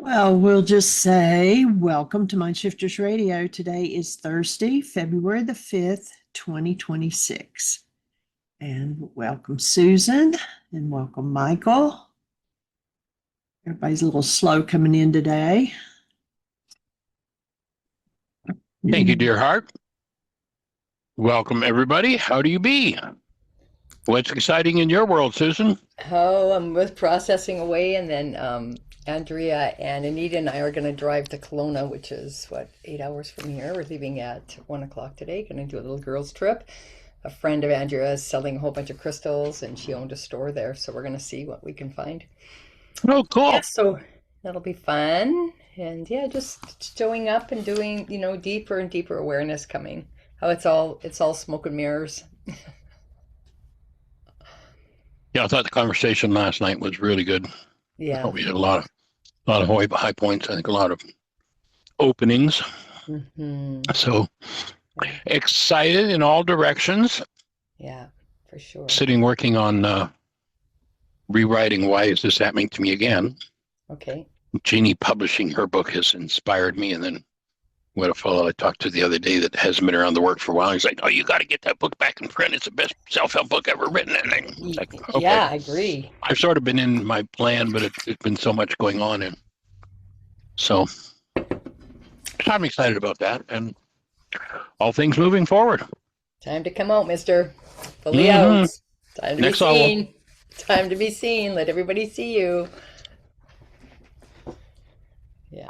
Well, we'll just say welcome to MindShifters Radio. Today is Thursday, February the 5th, 2026. And welcome, Susan, and welcome, Michael. Everybody's a little slow coming in today. Thank you, dear heart. Welcome, everybody. How do you be? What's exciting in your world, Susan? Oh, I'm with processing away, and then Andrea and Anita and I are going to drive to Kelowna, which is 8 hours from here. We're leaving at 1 o'clock today. Going to do a little girls' trip. A friend of Andrea is selling a whole bunch of crystals, and she owned a store there, so we're going to see what we can find. Oh, cool. Yeah, so that'll be fun, and yeah, just showing up and doing, deeper and deeper awareness coming. How it's all smoke and mirrors. Yeah, I thought the conversation last night was really good. Yeah. We had a lot of high points. I think a lot of openings. Mm-hmm. So excited in all directions. Yeah, for sure. Sitting working on rewriting Why Is This Happening to Me Again? Okay. Jeanie publishing her book has inspired me, and then what a fellow I talked to the other day that hasn't been around the work for a while. He's like, "Oh, you got to get that book back in print. It's the best self-help book ever written." And I'm like, okay. Yeah, I agree. I've sort of been in my plan, but it's been so much going on, and so I'm excited about that, and all things moving forward. Time to come out, mister. Fully out. Time to Next be level. seen. Time to be seen. Let everybody see you. Yeah.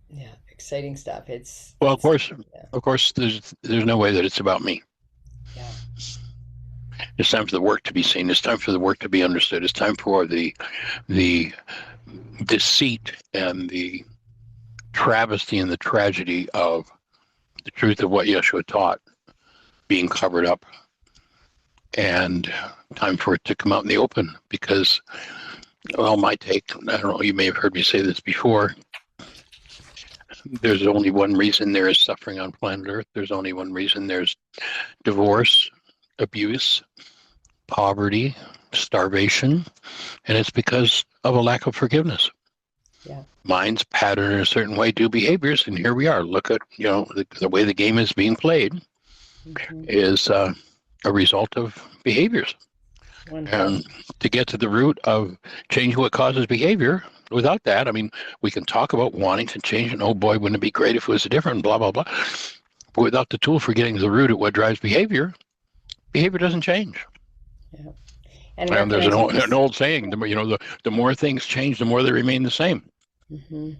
Yeah. Exciting stuff. Well, of course, there's no way that it's about me. Yeah. It's time for the work to be seen. It's time for the work to be understood. It's time for the deceit and the travesty and the tragedy of the truth of what Yeshua taught being covered up, and time for it to come out in the open. Because, well, my take, I don't know, you may have heard me say this before, there's only one reason there is suffering on planet Earth. There's only one reason there's divorce, abuse, poverty, starvation, and it's because of a lack of forgiveness. Yeah. Minds pattern in a certain way do behaviors, and here we are. Look at, the way the game is being played is a result of behaviors. And to get to the root of changing what causes behavior, without that, I mean, we can talk about wanting to change, and oh boy, wouldn't it be great if it was different, blah, blah, blah. But without the tool for getting to the root of what drives behavior doesn't change. Yeah. And there's an old saying, the more things change, the more they remain the same. Mm-hmm.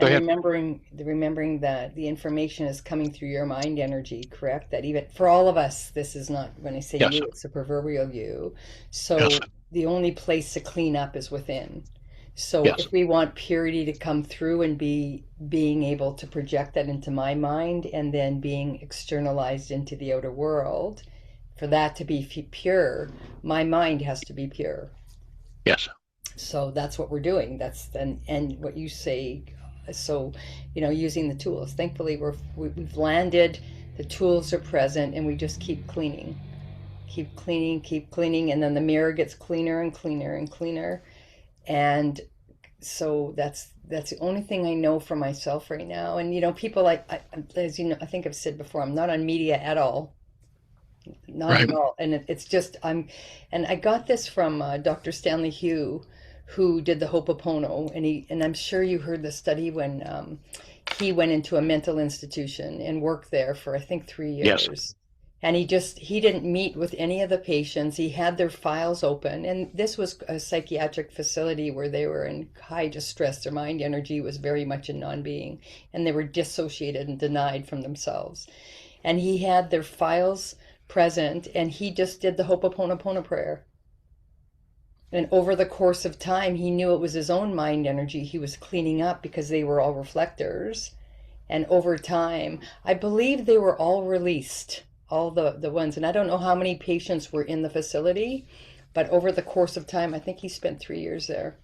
Go ahead. Remembering that the information is coming through your mind energy, correct? That even for all of us, this is not, when I say Yes. you, it's a proverbial you. So Yes. the only place to clean up is within. So Yes. if we want purity to come through and being able to project that into my mind and then being externalized into the outer world, for that to be pure, my mind has to be pure. Yes. So that's what we're doing. And what you say. So, using the tools. Thankfully, we've landed. The tools are present, and we just keep cleaning, and then the mirror gets cleaner and cleaner and cleaner. And so that's the only thing I know for myself right now. And people as you know, I think I've said before, I'm not on media at all. Not Right. at all. And it's just and I got this from Dr. Stanley Hew, who did the Hopopono, and I'm sure you heard the study when he went into a mental institution and worked there for I think 3 years. Yes. And he didn't meet with any of the patients. He had their files open, and this was a psychiatric facility where they were in high distress. Their mind energy was very much in non-being, and they were dissociated and denied from themselves. And he had their files present, and he just did the Hopoponopono prayer. And over the course of time, he knew it was his own mind energy he was cleaning up, because they were all reflectors. And over time, I believe they were all released, all the ones. And I don't know how many patients were in the facility, but over the course of time, I think he spent 3 years there.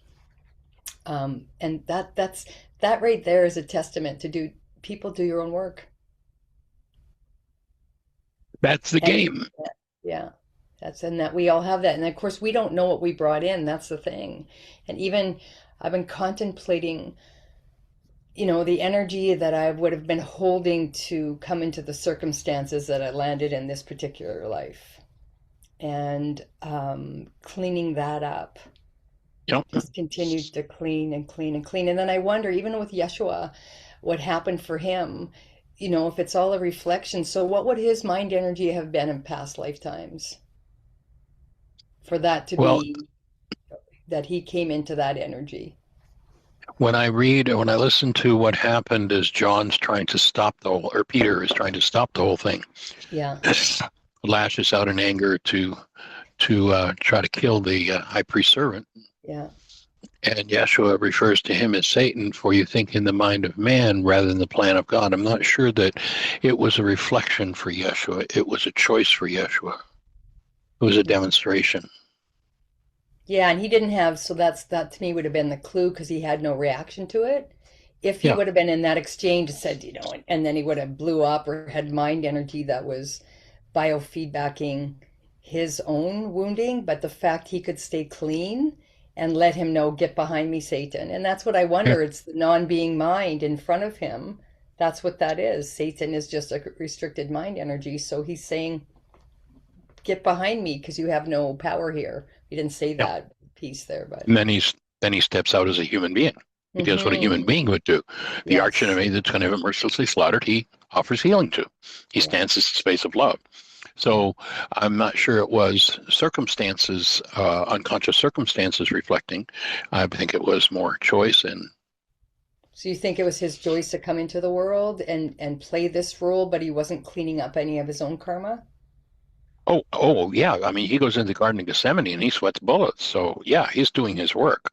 And that right there is a testament to people do your own work. That's the game. Yeah. And that we all have that. And of course, we don't know what we brought in. That's the thing. And even I've been contemplating, the energy that I would have been holding to come into the circumstances that I landed in this particular life, and cleaning that up. Yep. Just continued to clean and clean and clean. And then I wonder, even with Yeshua, what happened for him, if it's all a reflection. So what would his mind energy have been in past lifetimes for that to Well, be, that he came into that energy? when I listen to what happened as John's trying to stop or Peter is trying to stop the whole thing, Yeah. lashes out in anger to try to kill the high priest servant. Yeah. And Yeshua refers to him as Satan, for you think in the mind of man rather than the plan of God. I'm not sure that it was a reflection for Yeshua. It was a choice for Yeshua. It was a demonstration. Yeah, and he didn't have, so that to me would have been the clue, because he had no reaction to it. If he would have been in that exchange and said, and then he would have blew up or had mind energy that was biofeedbacking his own wounding, but the fact he could stay clean and let him know, get behind me, Satan. And that's what I wonder. It's the non-being mind in front of him. That's what that is. Satan is just a restricted mind energy. So he's saying, get behind me because you have no power here. He didn't say that piece there, but. And then he steps out as a human being. He does what a human being would do. The arch enemy that's going to have it mercilessly slaughtered, he offers healing to. He stands in the space of love. So I'm not sure it was circumstances, unconscious circumstances reflecting. I think it was more choice. And so you think it was his choice to come into the world and play this role, but he wasn't cleaning up any of his own karma? Oh, yeah. I mean, he goes into the Garden of Gethsemane and he sweats bullets. So yeah, he's doing his work.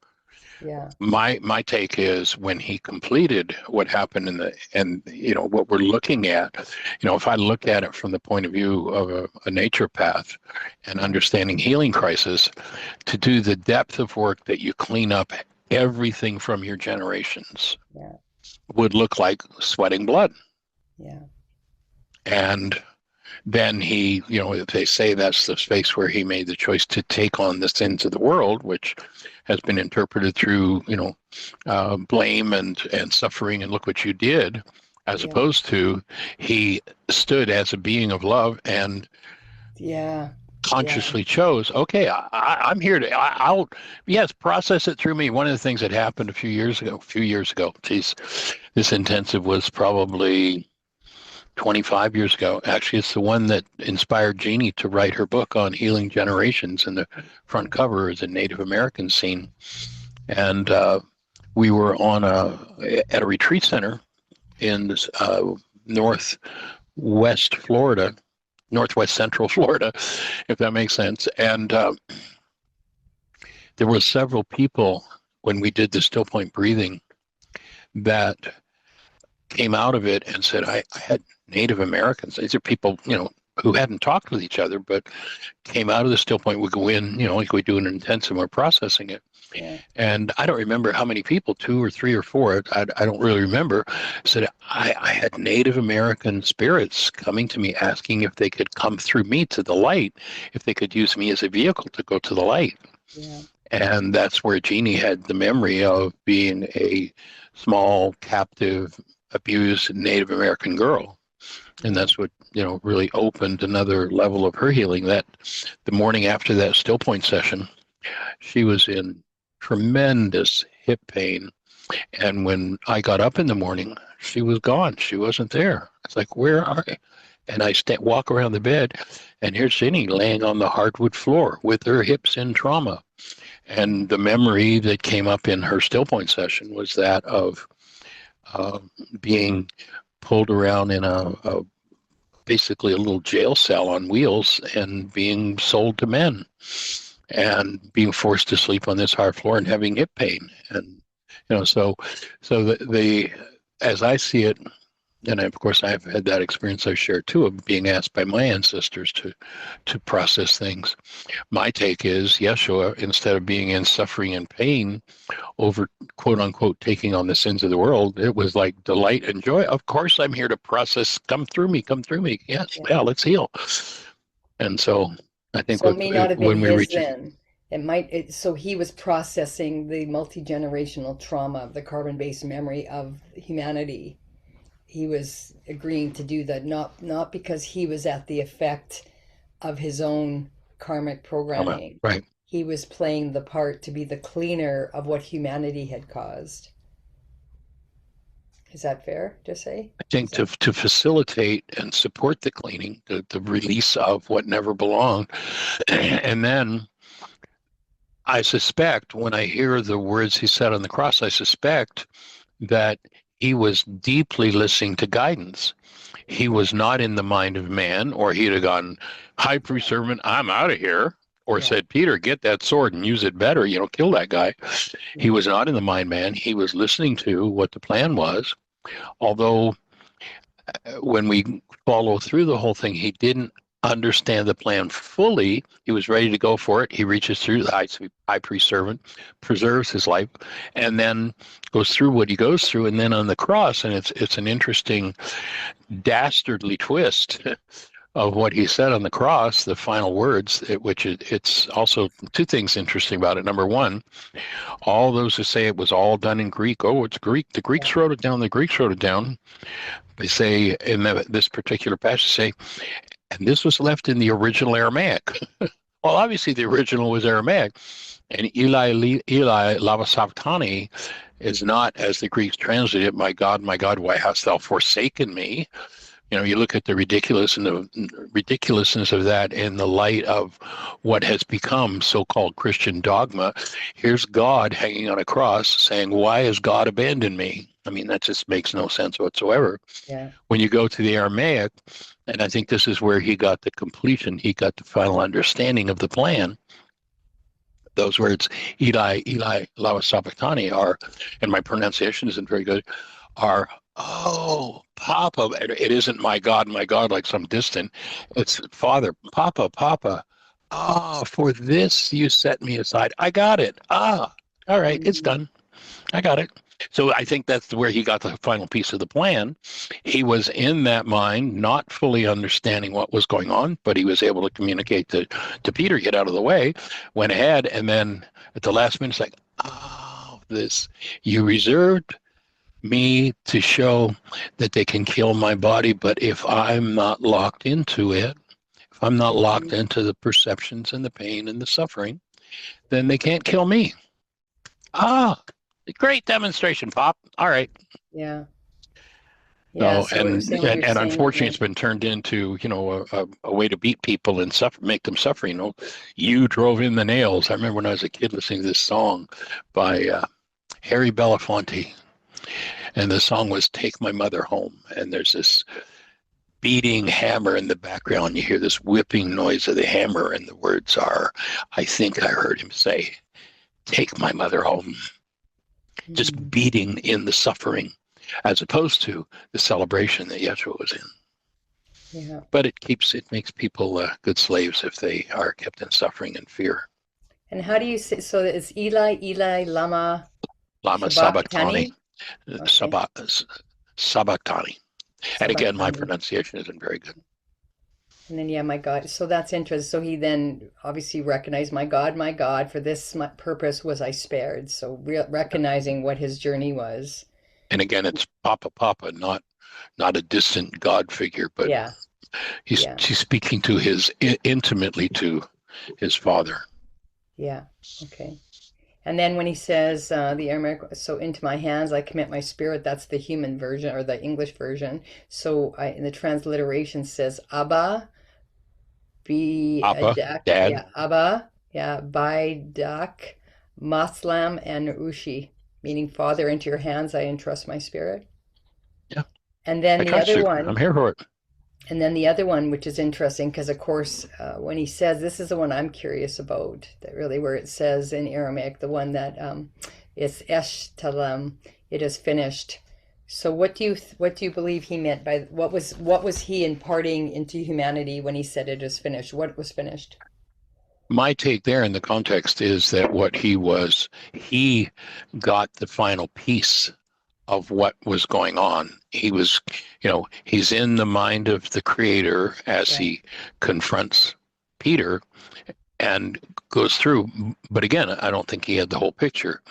Yeah. My take is when he completed what happened and what we're looking at, if I look at it from the point of view of a naturopath and understanding healing crisis, to do the depth of work that you clean up everything from your generations would look like sweating blood. Yeah. And then he, they say that's the space where he made the choice to take on the sins of the world, which has been interpreted through, blame and suffering and look what you did, as opposed to he stood as a being of love and consciously chose, okay, I'm here to, I'll process it through me. One of the things that happened a few years ago, geez, this intensive was probably 25 years ago. Actually, it's the one that inspired Jeanie to write her book on healing generations, and the front cover is a Native American scene. And we were at a retreat center in this, northwest central Florida, if that makes sense. And there were several people when we did the still point breathing that came out of it and said, I had Native Americans. These are people, who hadn't talked with each other, but came out of the still point. We go in, like we do in an intensive, we're processing it. Yeah. And I don't remember how many people, 2 or 3 or 4, I don't really remember, said, I had Native American spirits coming to me asking if they could come through me to the light, if they could use me as a vehicle to go to the light. Yeah. And that's where Jeanie had the memory of being a small, captive, abused Native American girl. And that's what, really opened another level of her healing. That the morning after that still point session, she was in tremendous hip pain. And when I got up in the morning, she was gone. She wasn't there. It's like, where are you? And I walk around the bed, and here's Jeanie laying on the hardwood floor with her hips in trauma. And the memory that came up in her still point session was that of being pulled around in basically a little jail cell on wheels and being sold to men and being forced to sleep on this hard floor and having hip pain. And, so the as I see it, and of course I've had that experience I share too, of being asked by my ancestors to process things. My take is Yeshua, instead of being in suffering and pain over quote unquote taking on the sins of the world, it was like delight and joy. Of course I'm here to process. Come through me. Yes, yeah, let's heal. And so I think so it may not have been his then. So he was processing the multi-generational trauma of the carbon-based memory of humanity. He was agreeing to do that, not because he was at the effect of his own karmic programming. Right. He was playing the part to be the cleaner of what humanity had caused. Is that fair to say? I think to facilitate and support the cleaning, the release of what never belonged. And then I suspect when I hear the words he said on the cross, I suspect that he was deeply listening to guidance. He was not in the mind of man, or he'd have gone, high priest servant, I'm out of here. Or said, Peter, get that sword and use it better, kill that guy. He was not in the mind man. He was listening to what the plan was. Although when we follow through the whole thing, he didn't understand the plan fully. He was ready to go for it. He reaches through the high priest servant, preserves his life, and then goes through what he goes through. And then on the cross, and it's an interesting dastardly twist of what he said on the cross, the final words, it's also two things interesting about it. Number one, all those who say it was all done in Greek, it's Greek. The Greeks wrote it down. The Greeks wrote it down. They say in this particular passage, say, and this was left in the original Aramaic. Well, obviously the original was Aramaic. And Eli, lama sabachthani is not, as the Greeks translate it, my God, why hast thou forsaken me? You look at the ridiculousness of that in the light of what has become so-called Christian dogma. Here's God hanging on a cross saying, why has God abandoned me? I mean, that just makes no sense whatsoever. Yeah. When you go to the Aramaic, and I think this is where he got the completion, he got the final understanding of the plan. Those words, Eli, lama sabachthani, are, and my pronunciation isn't very good, are, oh, Papa. It isn't my God, like some distant. It's Father, Papa. Ah, for this you set me aside. I got it. All right, it's done. I got it. So I think that's where he got the final piece of the plan. He was in that mind, not fully understanding what was going on, but he was able to communicate to Peter, get out of the way, went ahead, and then at the last minute, it's like, you reserved me to show that they can kill my body, but if I'm not locked into it, if I'm not locked into the perceptions and the pain and the suffering, then they can't kill me. Great demonstration, Pop. All right. Yeah. Yeah. So, and unfortunately, it's been turned into, a way to beat people and make them suffer. You drove in the nails. I remember when I was a kid listening to this song by Harry Belafonte, and the song was "Take My Mother Home." And there's this beating hammer in the background. You hear this whipping noise of the hammer, and the words are, I think I heard him say, "Take my mother home." Just beating in the suffering, as opposed to the celebration that Yeshua was in. Yeah. But it makes people good slaves if they are kept in suffering and fear. And how do you say, so it's Eli, lama sabachthani. Okay. Sabachthani. And again, my pronunciation isn't very good. And then, my God. So that's interesting. So he then obviously recognized, my God, for this purpose was I spared. So recognizing what his journey was. And again, it's Papa, not a distant God figure, but he's speaking to intimately to his father. Yeah. Okay. And then when he says the Aramaic, so into my hands I commit my spirit, that's the human version or the English version. So in the transliteration says Abba, Dad. Abba, Baidak, Maslam, and Ushi, meaning Father, into your hands I entrust my spirit. Yeah. And then the other one, I'm here for it. And then the other one, which is interesting, because of course, when he says, this is the one I'm curious about, that really where it says in Aramaic, the one that is Esh Talem, it is finished. So what do you believe he meant by what was he imparting into humanity when he said it is finished? What was finished? My take there in the context is that he got the final piece of what was going on. He was, he's in the mind of the Creator as he confronts Peter, and goes through. But again, I don't think he had the whole picture.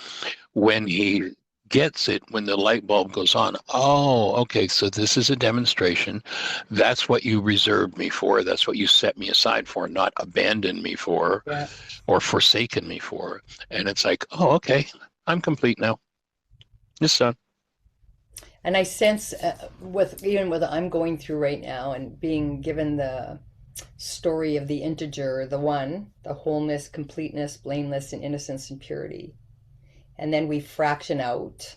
When he gets it, when the light bulb goes on, oh, okay, so this is a demonstration. That's what you reserved me for. That's what you set me aside for, not abandoned me for or forsaken me for. And it's like, oh, okay, I'm complete now. It's done. And I sense with even what I'm going through right now and being given the story of the integer, the one, the wholeness, completeness, blameless, and innocence and purity. And then we fraction out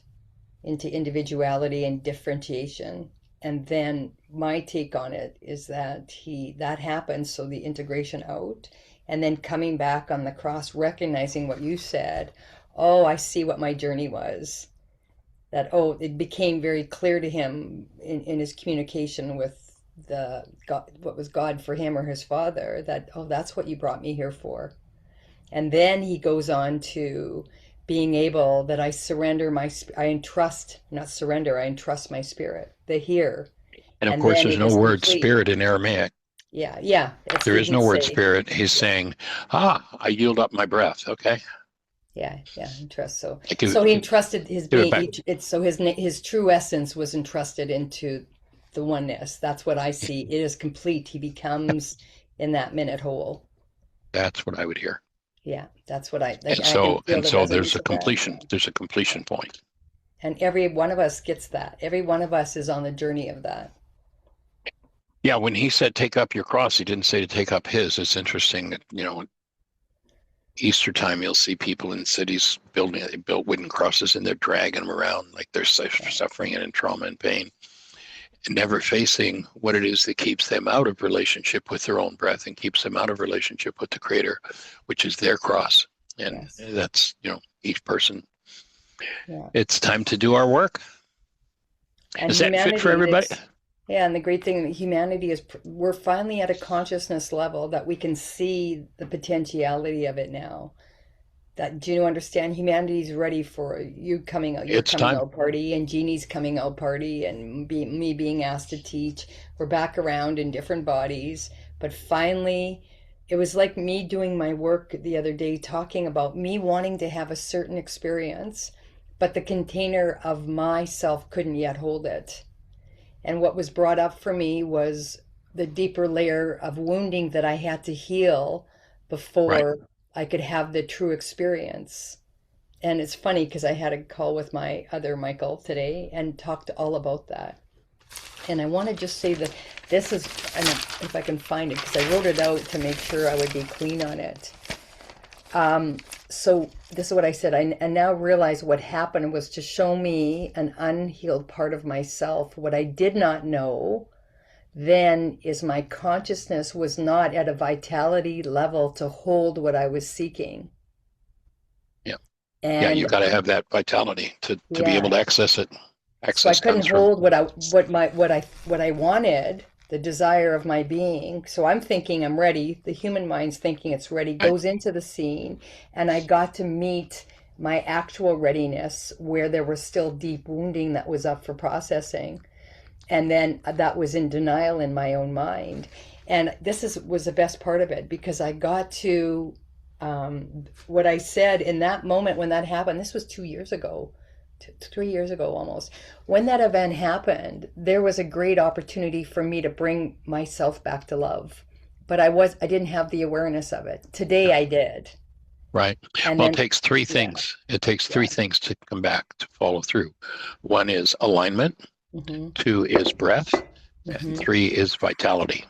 into individuality and differentiation. And then my take on it is that that happens, so the integration out, and then coming back on the cross, recognizing what you said. Oh, I see what my journey was. That, oh, it became very clear to him in his communication with the God, what was God for him or his father, that, oh, that's what you brought me here for. And then he goes on to being able that I entrust my spirit, the here. And of course, there's no word spirit in Aramaic. Yeah. There is no word spirit. He's saying, I yield up my breath. Okay. Yeah, entrust. So he entrusted his being. His true essence was entrusted into the oneness. That's what I see. It is complete. He becomes in that minute whole. That's what I would hear. Yeah, that's what I. Like, and so there's a completion. There's a completion point. And every one of us gets that. Every one of us is on the journey of that. Yeah, when he said take up your cross, he didn't say to take up his. It's interesting that, Easter time, you'll see people in cities they built wooden crosses and they're dragging them around like they're suffering and in trauma and pain, and never facing what it is that keeps them out of relationship with their own breath and keeps them out of relationship with the Creator, which is their cross. And that's, each person. Yeah. It's time to do our work. And is that fit for everybody? Yeah, and the great thing that humanity is, we're finally at a consciousness level that we can see the potentiality of it now. That, do you understand? Humanity's ready for you coming out, your coming out party, and Jeannie's coming out party, and me being asked to teach. We're back around in different bodies, but finally, it was like me doing my work the other day, talking about me wanting to have a certain experience, but the container of myself couldn't yet hold it. And what was brought up for me was the deeper layer of wounding that I had to heal before I could have the true experience. And it's funny because I had a call with my other Michael today and talked all about that. And I want to just say that this is, and if I can find it, because I wrote it out to make sure I would be clean on it. So this is what I said. I now realize what happened was to show me an unhealed part of myself. What I did not know then is my consciousness was not at a vitality level to hold what I was seeking. Yeah. And you got to have that vitality to be able to access it. So I couldn't hold what I wanted, the desire of my being. So I'm thinking I'm ready. The human mind's thinking it's ready, goes into the scene. And I got to meet my actual readiness where there was still deep wounding that was up for processing. And then that was in denial in my own mind. And this was the best part of it, because I got to what I said in that moment when that happened. This was 2 years ago. 3 years ago almost. When that event happened, there was a great opportunity for me to bring myself back to love. But I didn't have the awareness of it. Today I did. Right. And well, it takes three things. It takes three things to come back, to follow through. One is alignment. Mm-hmm. 2 is breath. Mm-hmm. And 3 is vitality.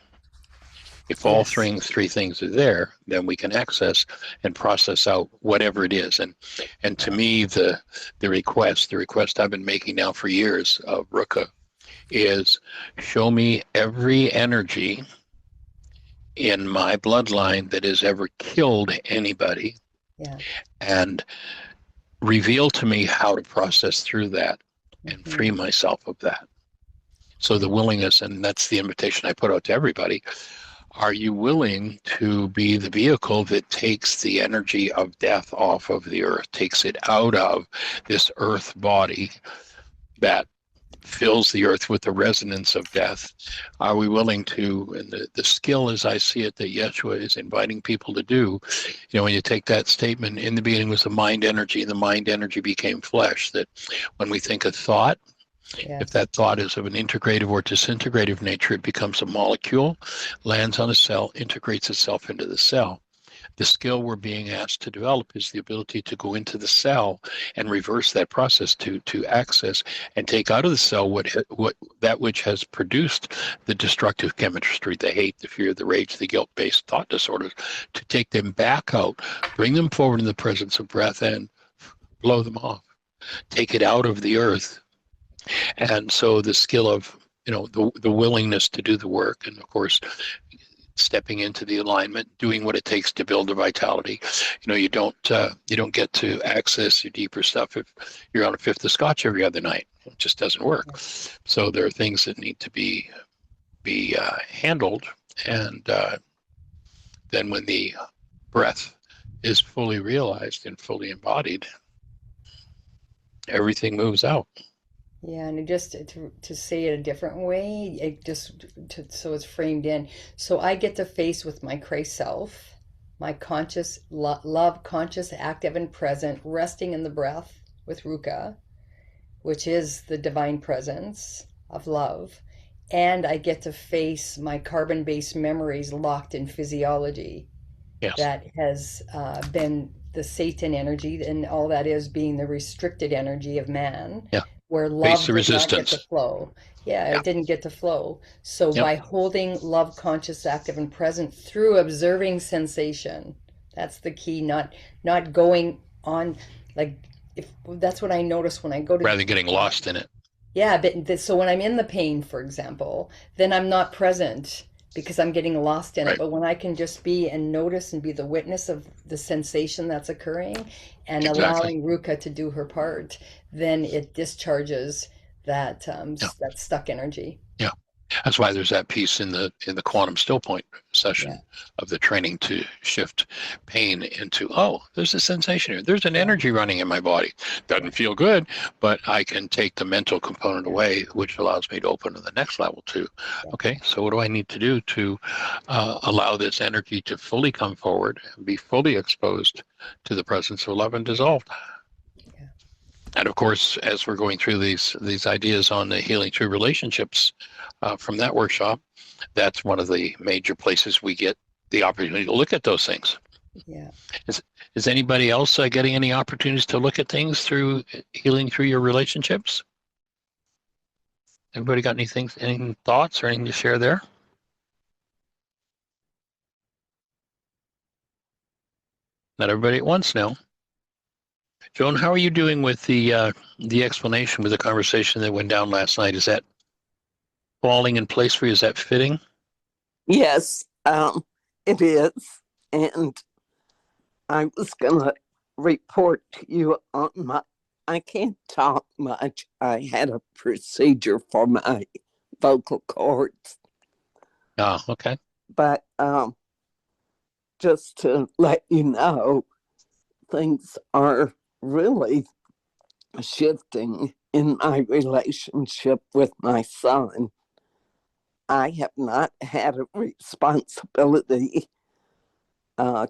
If all three things are there, then we can access and process out whatever it is. And to me, the request I've been making now for years of Ruka is, show me every energy in my bloodline that has ever killed anybody, and reveal to me how to process through that and free myself of that. So the willingness, and that's the invitation I put out to everybody. Are you willing to be the vehicle that takes the energy of death off of the earth, takes it out of this earth body that fills the earth with the resonance of death? Are we willing to, and the skill as I see it that Yeshua is inviting people to do, when you take that statement, in the beginning was the mind energy, and the mind energy became flesh, that when we think a thought, Yes. if that thought is of an integrative or disintegrative nature, it becomes a molecule, lands on a cell, integrates itself into the cell. The skill we're being asked to develop is the ability to go into the cell and reverse that process, to access and take out of the cell what that which has produced the destructive chemistry, the hate, the fear, the rage, the guilt-based thought disorders, to take them back out, bring them forward in the presence of breath, and blow them off. Take it out of the earth. And so the skill of, the willingness to do the work, and of course, stepping into the alignment, doing what it takes to build the vitality. You don't get to access your deeper stuff if you're on a fifth of scotch every other night. It just doesn't work. So there are things that need to be handled, and then when the breath is fully realized and fully embodied, everything moves out. Yeah, and just to say it a different way, so it's framed in. So I get to face with my Christ self, my conscious love, conscious, active, and present, resting in the breath with Ruka, which is the divine presence of love, and I get to face my carbon-based memories locked in physiology. Yes. That has been the Satan energy, and all that is being the restricted energy of man. Yeah. Where love the did not get resistance. to flow. Yeah, it didn't get to flow. So by holding love, conscious, active, and present through observing sensation, that's the key. Not going on, like, if that's what I notice when I go to, rather than getting lost in it. Yeah, but so when I'm in the pain, for example, then I'm not present because I'm getting lost in it. Right. But when I can just be and notice and be the witness of the sensation that's occurring, and allowing Ruka to do her part, then it discharges that that stuck energy. Yeah, that's why there's that piece in the quantum still point session of the training to shift pain into, there's a sensation here. There's an energy running in my body. Doesn't feel good, but I can take the mental component away, which allows me to open to the next level too. Okay, so what do I need to do to allow this energy to fully come forward and be fully exposed to the presence of love and dissolved? And of course, as we're going through these ideas on the healing through relationships from that workshop, that's one of the major places we get the opportunity to look at those things. Yeah. Is anybody else getting any opportunities to look at things through healing through your relationships? Everybody got any thoughts or anything to share there? Not everybody at once now. Joan, how are you doing with the explanation, with the conversation that went down last night? Is that falling in place for you? Is that fitting? Yes, it is. And I was going to report to you on I can't talk much. I had a procedure for my vocal cords. Oh, okay. But just to let you know, things are really shifting in my relationship with my son. I have not had a responsibility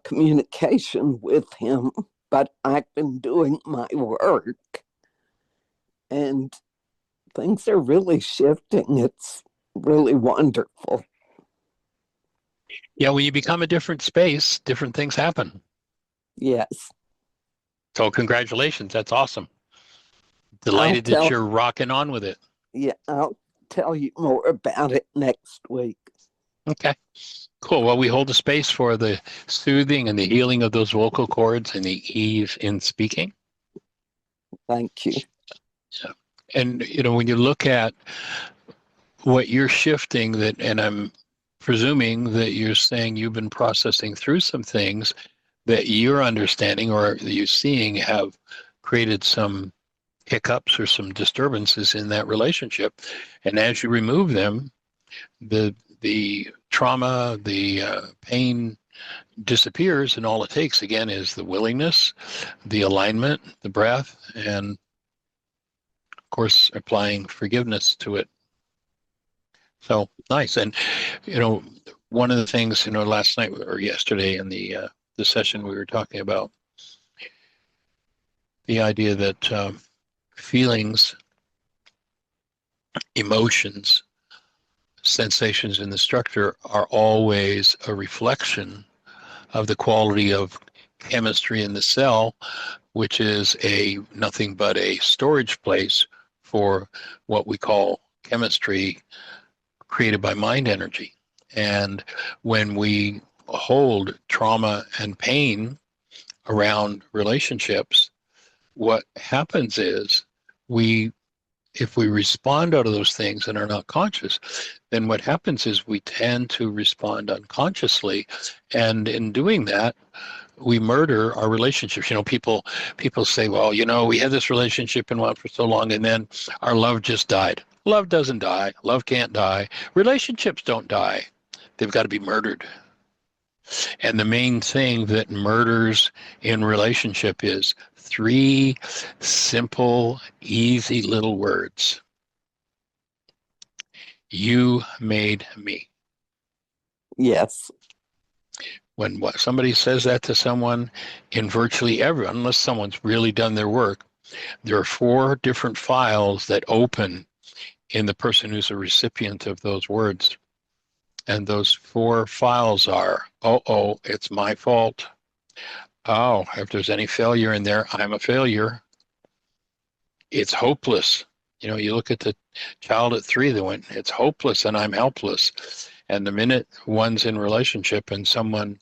communication with him, but I've been doing my work and things are really shifting. It's really wonderful. Yeah, when you become a different space, different things happen. Yes. So congratulations. That's awesome. Delighted that you're rocking on with it. Yeah, I'll tell you more about it next week. Okay, cool. Well, we hold a space for the soothing and the healing of those vocal cords and the ease in speaking. Thank you. So, and, when you look at what you're shifting, and I'm presuming that you're saying you've been processing through some things that you're understanding or that you're seeing have created some hiccups or some disturbances in that relationship. And as you remove them, the trauma, the pain disappears, and all it takes, again, is the willingness, the alignment, the breath, and course, applying forgiveness to it. So nice. And, one of the things, last night or yesterday in the session, we were talking about the idea that feelings, emotions, sensations in the structure are always a reflection of the quality of chemistry in the cell, which is nothing but a storage place for what we call chemistry created by mind energy. And when we hold trauma and pain around relationships, what happens is if we respond out of those things and are not conscious, then what happens is we tend to respond unconsciously. And in doing that, we murder our relationships. People say, well, we had this relationship and went for so long, and then our love just died. Love doesn't die. Love can't die. Relationships don't die. They've got to be murdered. And the main thing that murders in relationship is 3 simple, easy little words. You made me. Yes. When somebody says that to someone, in virtually everyone, unless someone's really done their work, there are 4 different files that open in the person who's a recipient of those words. And those 4 files are, it's my fault. Oh, if there's any failure in there, I'm a failure. It's hopeless. You look at the child at 3 that went, it's hopeless and I'm helpless. And the minute one's in relationship and someone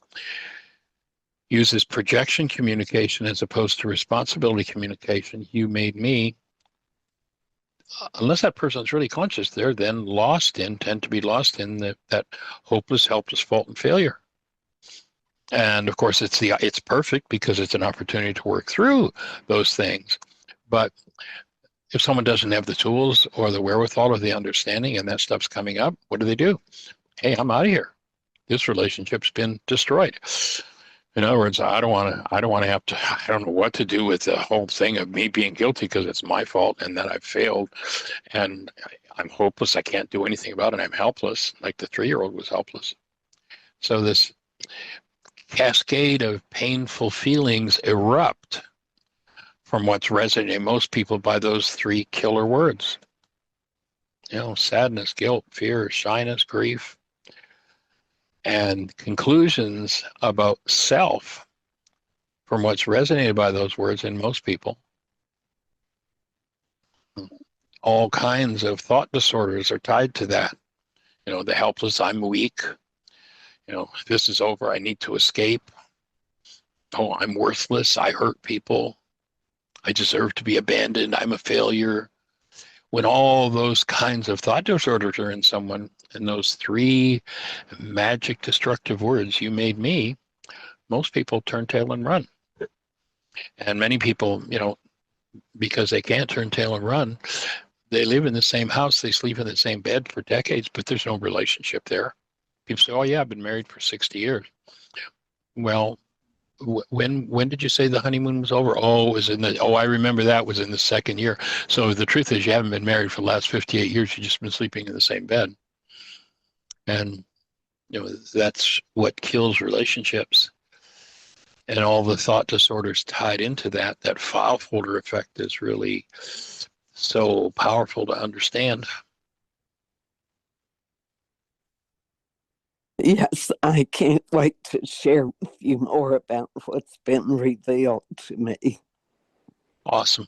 uses projection communication as opposed to responsibility communication, you made me, unless that person's really conscious, they're then tend to be lost in that hopeless, helpless, fault, and failure. And of course, it's perfect because it's an opportunity to work through those things. But if someone doesn't have the tools or the wherewithal or the understanding and that stuff's coming up, what do? Hey, I'm out of here. This relationship's been destroyed. In other words, I don't want to have to, I don't know what to do with the whole thing of me being guilty because it's my fault and that I've failed and I'm hopeless. I can't do anything about it. I'm helpless, like the 3-year-old was helpless. So this cascade of painful feelings erupt from what's resonating in most people by those 3 killer words. Sadness, guilt, fear, shyness, grief. And conclusions about self from what's resonated by those words in most people. All kinds of thought disorders are tied to that. The helpless, I'm weak. This is over, I need to escape. Oh, I'm worthless, I hurt people. I deserve to be abandoned, I'm a failure. When all those kinds of thought disorders are in someone, and those 3 magic destructive words, you made me, most people turn tail and run. And many people, because they can't turn tail and run, they live in the same house, they sleep in the same bed for decades, but there's no relationship there. People say, oh yeah, I've been married for 60 years. Well, when did you say the honeymoon was over? I remember that was in the 2nd year. So the truth is you haven't been married for the last 58 years. You've just been sleeping in the same bed. And, that's what kills relationships. And all the thought disorders tied into that file folder effect is really so powerful to understand. Yes, I can't wait to share with you more about what's been revealed to me. Awesome.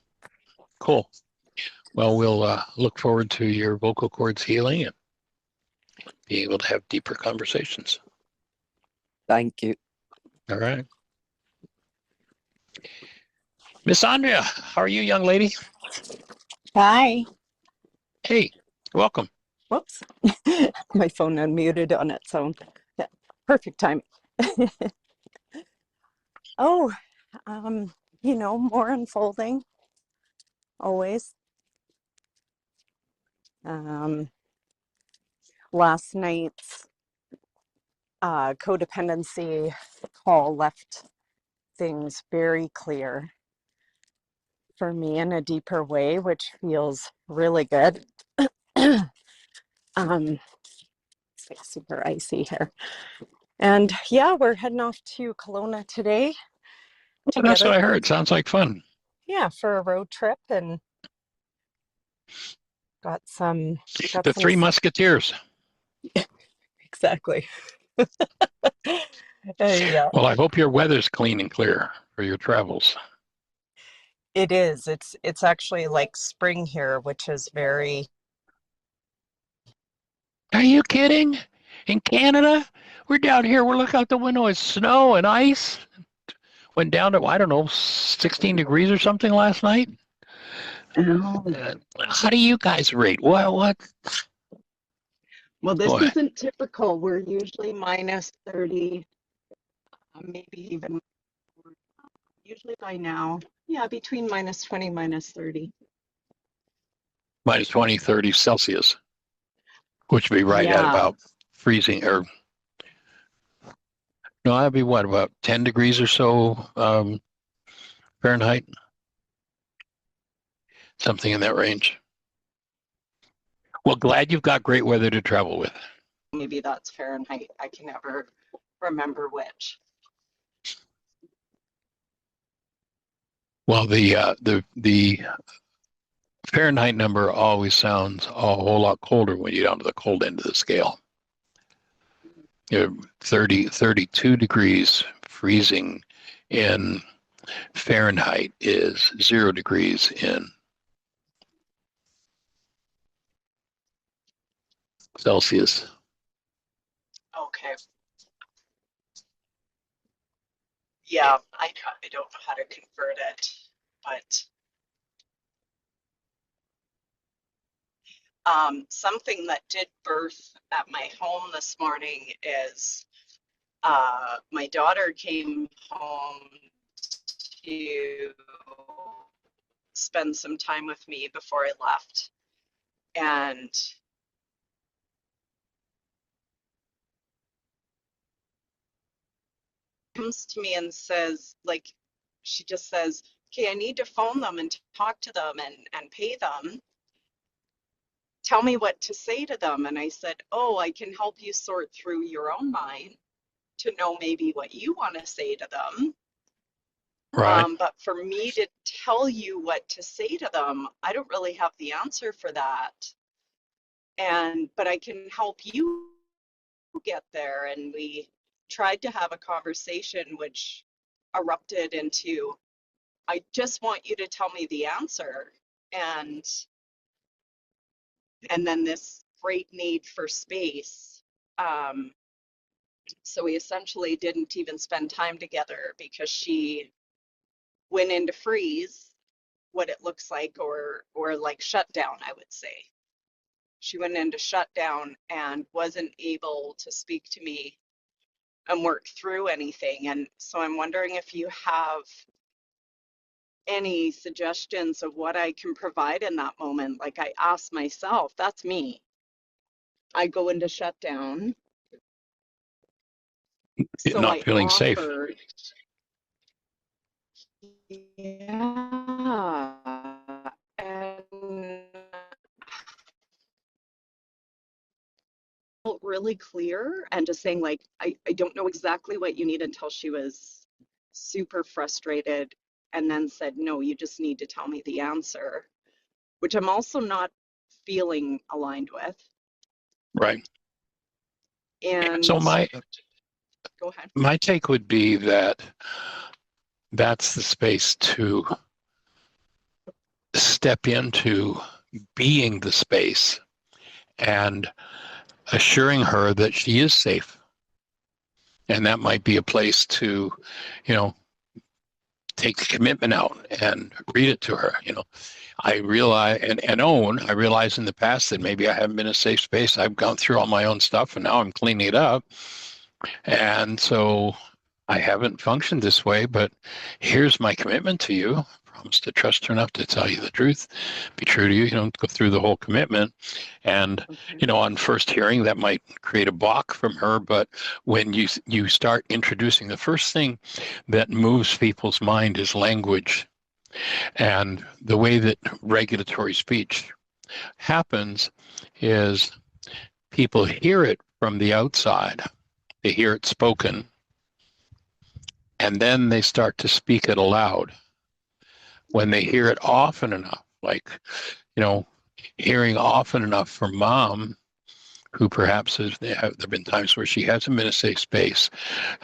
Cool. Well, we'll look forward to your vocal cords healing and being able to have deeper conversations. Thank you. All right. Miss Andrea, how are you, young lady? Hi. Hey, welcome. Whoops. My phone unmuted on its own. Yeah, perfect timing. Oh, more unfolding. Always. Last night's codependency call left things very clear for me in a deeper way, which feels really good. It's like super icy here. And yeah, we're heading off to Kelowna today. That's what I heard. Sounds like fun. Yeah, for a road trip, and got some. The Three Musketeers. Exactly. Yeah, Well, I hope your weather's clean and clear for your travels. it is. It's actually like spring here, which is very. Are you kidding? In Canada? We're down here. We're looking out the window. It's snow and ice. Went down to, I don't know, 16 degrees or something last night. How do you guys rate? What? Well, this Boy. isn't typical. We're usually minus 30, maybe even usually by now. Yeah, between minus 20, minus 30. Minus 20, 30 Celsius, which would be right at Yeah. about freezing, or no, that'd be what, about 10 degrees or so Fahrenheit? Something in that range. Well, glad you've got great weather to travel with. Maybe that's Fahrenheit. I can never remember which. Well, the Fahrenheit number always sounds a whole lot colder when you're down to the cold end of the scale. You're 30, 32 degrees freezing in Fahrenheit is 0 degrees in Celsius. Okay. Yeah, I don't know how to convert it, but something that did birth at my home this morning is my daughter came home to spend some time with me before I left, and comes to me and says, like, she just says, okay, I need to phone them and talk to them and pay them. Tell me what to say to them. And I said, oh, I can help you sort through your own mind to know maybe what you want to say to them. Right. But for me to tell you what to say to them, I don't really have the answer for that. But I can help you get there. And we tried to have a conversation which erupted into, I just want you to tell me the answer. And then this great need for space. So we essentially didn't even spend time together because she went into freeze, what it looks like, or like shutdown, I would say. She went into shutdown and wasn't able to speak to me and work through anything. And so I'm wondering if you have any suggestions of what I can provide in that moment. Like, I ask myself, that's me. I go into shutdown. So Not I feeling safe. Yeah. And felt really clear and just saying, like, I don't know exactly what you need, until she was super frustrated and then said, no, you just need to tell me the answer, which I'm also not feeling aligned with. Right. And so go ahead. My take would be that that's the space to step into being the space and assuring her that she is safe. And that might be a place to, take the commitment out and read it to her. I realize and own, I realized in the past that maybe I haven't been a safe space. I've gone through all my own stuff and now I'm cleaning it up. And so I haven't functioned this way, but here's my commitment to you. I promise to trust her enough to tell you the truth, be true to you, go through the whole commitment. And, on first hearing, that might create a block from her. But when you start introducing, the first thing that moves people's mind is language And the way that regulatory speech happens is people hear it from the outside. They hear it spoken, and then they start to speak it aloud. When they hear it often enough, like, hearing often enough from mom, who perhaps there have been times where she hasn't been a safe space.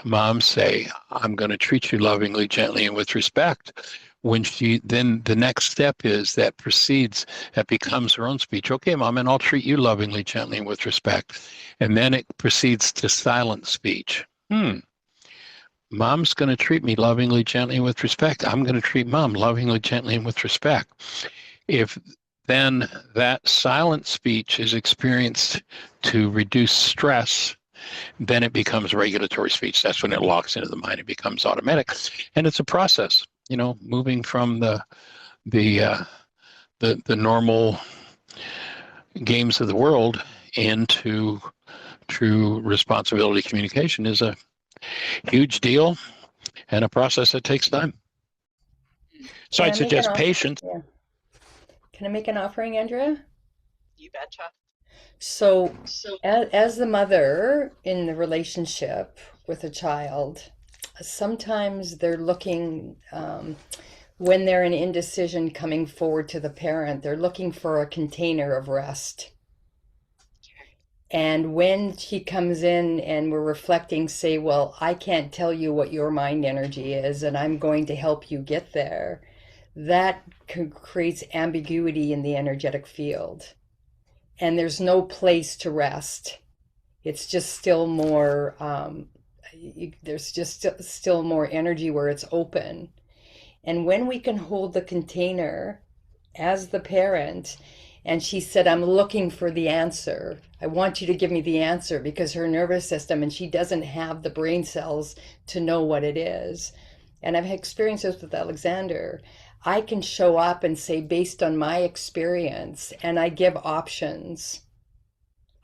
Mom say, I'm going to treat you lovingly, gently, and with respect. When then the next step is that becomes her own speech. Okay, Mom, and I'll treat you lovingly, gently, and with respect. And then it proceeds to silent speech. Mom's going to treat me lovingly, gently, and with respect. I'm going to treat Mom lovingly, gently, and with respect. If then that silent speech is experienced to reduce stress, then it becomes regulatory speech. That's when it locks into the mind. It becomes automatic, and it's a process. Moving from the normal games of the world into true responsibility communication is a huge deal and a process that takes time. So I'd suggest patience. Yeah. Can I make an offering, Andrea? You betcha. So as the mother in the relationship with a child, sometimes they're looking, when they're in indecision coming forward to the parent, they're looking for a container of rest. And when she comes in and we're reflecting, say, well, I can't tell you what your mind energy is, and I'm going to help you get there, that creates ambiguity in the energetic field. And there's no place to rest. It's just still more, there's just still more energy where it's open. And when we can hold the container as the parent, and she said, I'm looking for the answer. I want you to give me the answer, because her nervous system, and she doesn't have the brain cells to know what it is. And I've had experiences with Alexander. I can show up and say, based on my experience, and I give options.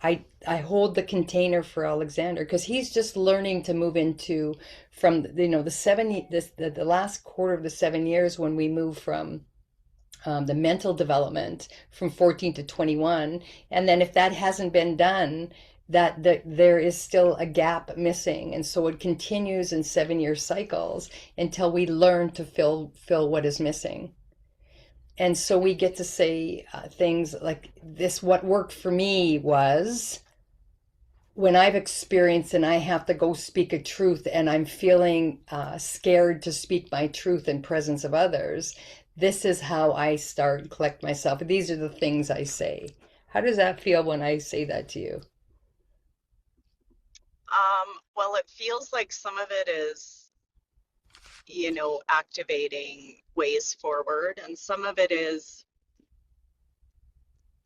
I hold the container for Alexander because he's just learning to move into from the last quarter of the 7 years when we move from the mental development from 14 to 21, and then if that hasn't been done, that there is still a gap missing, and so it continues in 7-year cycles until we learn to fill what is missing. And so we get to say things like this. What worked for me was when I've experienced and I have to go speak a truth and I'm feeling scared to speak my truth in presence of others. This is how I start and collect myself. These are the things I say. How does that feel when I say that to you? Well, it feels like some of it is, activating ways forward, and some of it is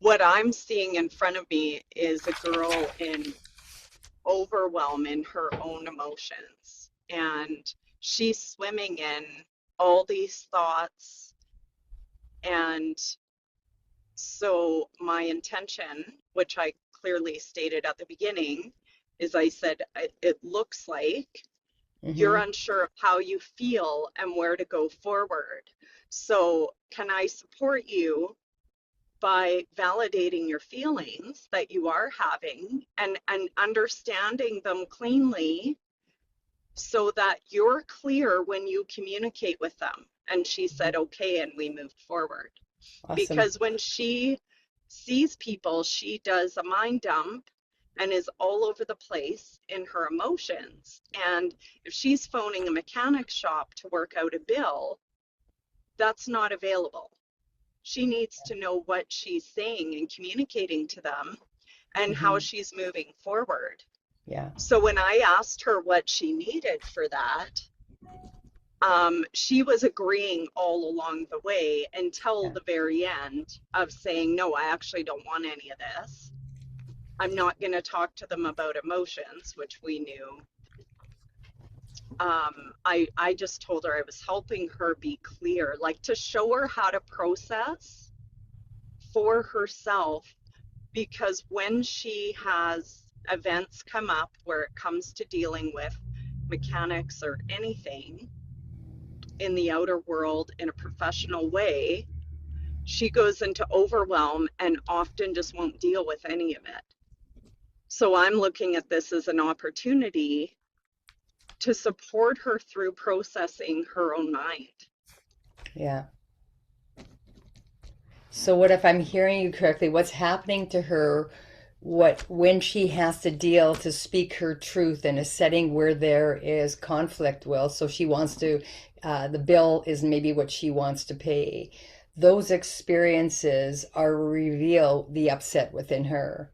what I'm seeing in front of me is a girl in overwhelm in her own emotions, and she's swimming in all these thoughts. And so my intention, which I clearly stated at the beginning, is I said, it looks like you're unsure of how you feel and where to go forward. So can I support you by validating your feelings that you are having and understanding them cleanly so that you're clear when you communicate with them? And she said, okay, and we moved forward. Awesome. Because when she sees people, she does a mind dump and is all over the place in her emotions. And if she's phoning a mechanic shop to work out a bill, that's not available. She needs to know what she's saying and communicating to them and how she's moving forward. Yeah. So when I asked her what she needed for that, she was agreeing all along the way until the very end of saying, no, I actually don't want any of this. I'm not going to talk to them about emotions, which we knew. I just told her I was helping her be clear, like to show her how to process for herself, because when she has events come up where it comes to dealing with mechanics or anything, in the outer world in a professional way, she goes into overwhelm and often just won't deal with any of it. So I'm looking at this as an opportunity to support her through processing her own mind. Yeah. So what if I'm hearing you correctly, what's happening to her, when she has to deal to speak her truth in a setting where there is conflict, Will, so she wants to, the bill is maybe what she wants to pay. Those experiences reveal the upset within her.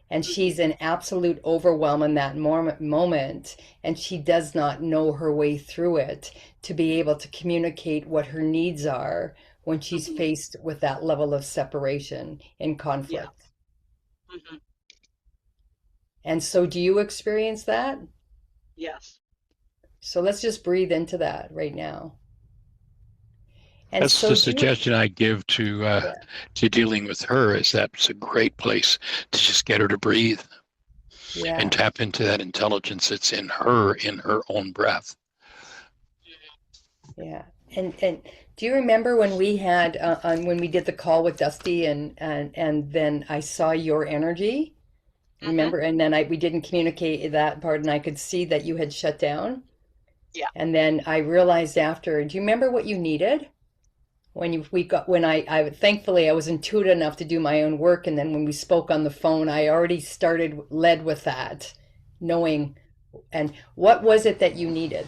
And she's in absolute overwhelm in that moment, and she does not know her way through it to be able to communicate what her needs are when she's faced with that level of separation and conflict. Yeah. And so do you experience that? Yes. So let's just breathe into that right now. And That's so the suggestion I give to dealing with her, is that's a great place to just get her to breathe and tap into that intelligence that's in her own breath. Yeah. And do you remember when we had when we did the call with Dusty and then I saw your energy? Remember? And then we didn't communicate that part, and I could see that you had shut down. Yeah. And then I realized after, do you remember what you needed? When I thankfully I was intuitive enough to do my own work, and then when we spoke on the phone, I already led with that, knowing. And what was it that you needed?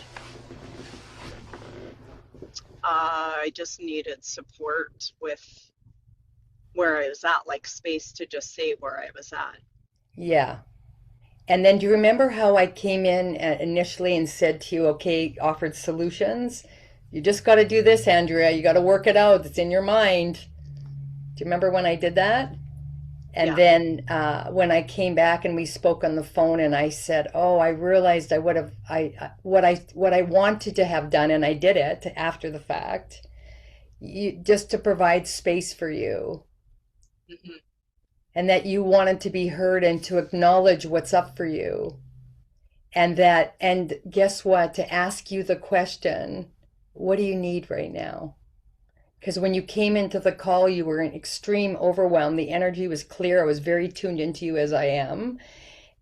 I just needed support with where I was at, like space to just say where I was at. Yeah. And then do you remember how I came in initially and said to you, okay, offered solutions? You just got to do this, Andrea. You got to work it out. It's in your mind. Do you remember when I did that? And then when I came back and we spoke on the phone, and I said, oh, I realized what I wanted to have done, and I did it after the fact, just to provide space for you. And that you wanted to be heard and to acknowledge what's up for you. And guess what? To ask you the question, what do you need right now? Because when you came into the call, you were in extreme overwhelm. The energy was clear. I was very tuned into you, as I am.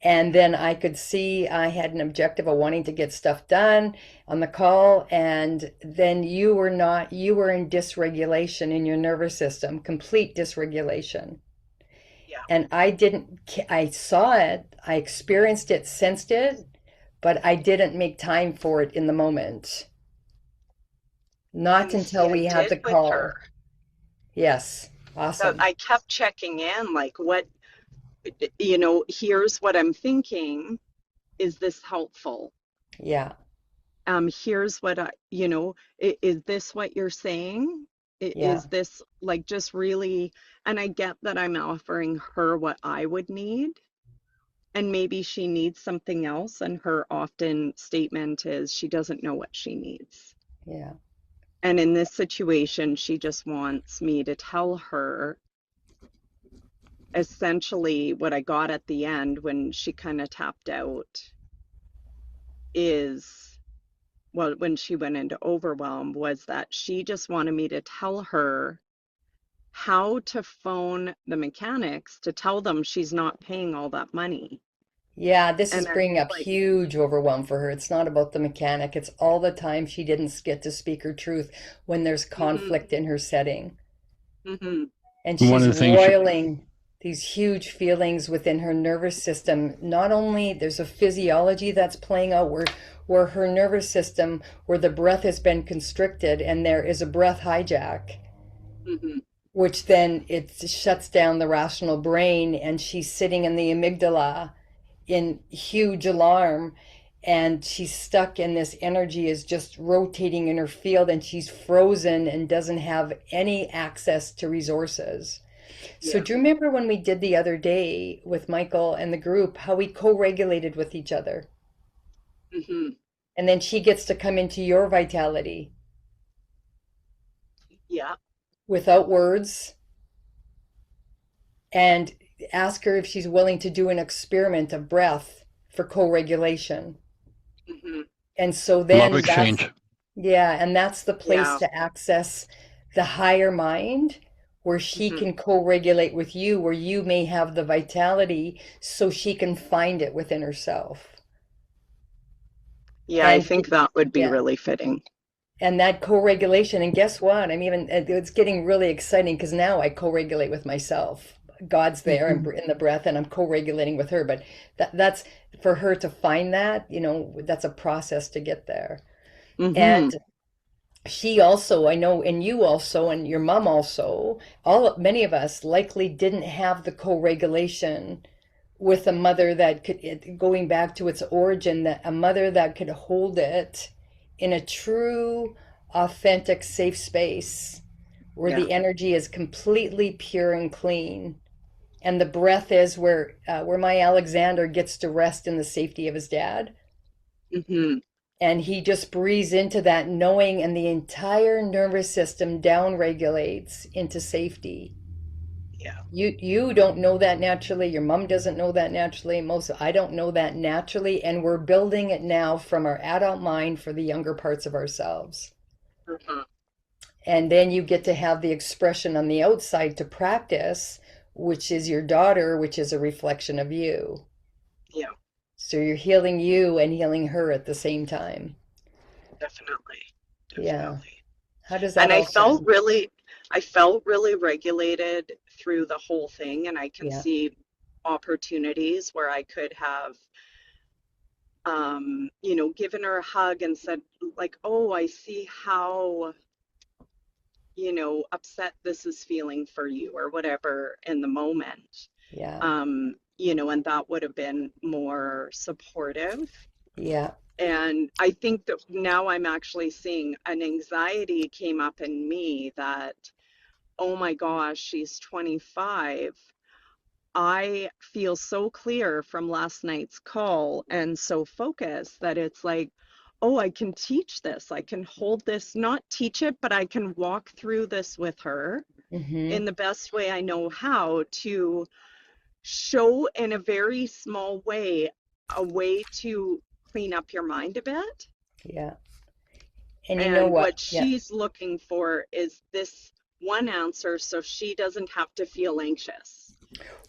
And then I could see I had an objective of wanting to get stuff done on the call. And then you were in dysregulation in your nervous system, complete dysregulation. And I saw it, I experienced it, sensed it, but I didn't make time for it in the moment. Not until we had the call. Her. Yes, awesome. So I kept checking in, like, here's what I'm thinking. Is this helpful? Yeah. Here's what is this what you're saying? Is this like just really, and I get that I'm offering her what I would need, and maybe she needs something else, and her often statement is she doesn't know what she needs. Yeah. And in this situation, she just wants me to tell her essentially what I got at the end when she kind of tapped out is, well, when she went into overwhelm, was that she just wanted me to tell her how to phone the mechanics to tell them she's not paying all that money. Yeah, this is bringing up huge overwhelm for her. It's not about the mechanic. It's all the time she didn't get to speak her truth when there's conflict in her setting. And she's roiling these huge feelings within her nervous system. Not only there's a physiology that's playing out where her nervous system, where the breath has been constricted, and there is a breath hijack, which then it shuts down the rational brain, and she's sitting in the amygdala in huge alarm, and she's stuck in this energy is just rotating in her field, and she's frozen and doesn't have any access to resources. So do you remember when we did the other day with Michael and the group, how we co-regulated with each other? And then she gets to come into your vitality. Yeah. Without words, and ask her if she's willing to do an experiment of breath for co-regulation. And so then love exchange. Yeah, and that's the place Yeah. to access the higher mind where she Hmm. can co-regulate with you, where you may have the vitality so she can find it within herself. Yeah, I And think that would be yeah, really fitting. and that co-regulation, and guess what? I'm even, it's getting really exciting because now I co-regulate with myself. God's there and Mhm. in the breath, and I'm co-regulating with her. But that's for her to find that, that's a process to get there. Hmm. And she also, I know, and you also, and your mom also, many of us likely didn't have the co-regulation with a mother that could, going back to its origin, that a mother that could hold it in a true, authentic, safe space where Yeah. the energy is completely pure and clean. And the breath is where my Alexander gets to rest in the safety of his dad. Hmm. And he just breathes into that knowing, and the entire nervous system down regulates into safety. Yeah. You don't know that naturally, your mom doesn't know that naturally, most I don't know that naturally, and we're building it now from our adult mind for the younger parts of ourselves. Hmm. And then you get to have the expression on the outside to practice, which is your daughter, which is a reflection of you. Yeah, So you're healing you and healing her at the same time. definitely. Yeah. Definitely. How does And that all sound? I felt really regulated through the whole thing, and I can Yeah. see opportunities where I could have given her a hug and said, like, oh, I see how, upset this is feeling for you or whatever in the moment. Yeah. And that would have been more supportive. Yeah. And I think that now I'm actually seeing an anxiety came up in me that, oh my gosh, she's 25. I feel so clear from last night's call and so focused that it's like, oh, I can teach this. I can hold this, not teach it, but I can walk through this with her Mm-hmm. in the best way I know how to show in a very small way a way to clean up your mind a bit. Yeah. And you know And what? what Yeah. she's looking for is this one answer so she doesn't have to feel anxious.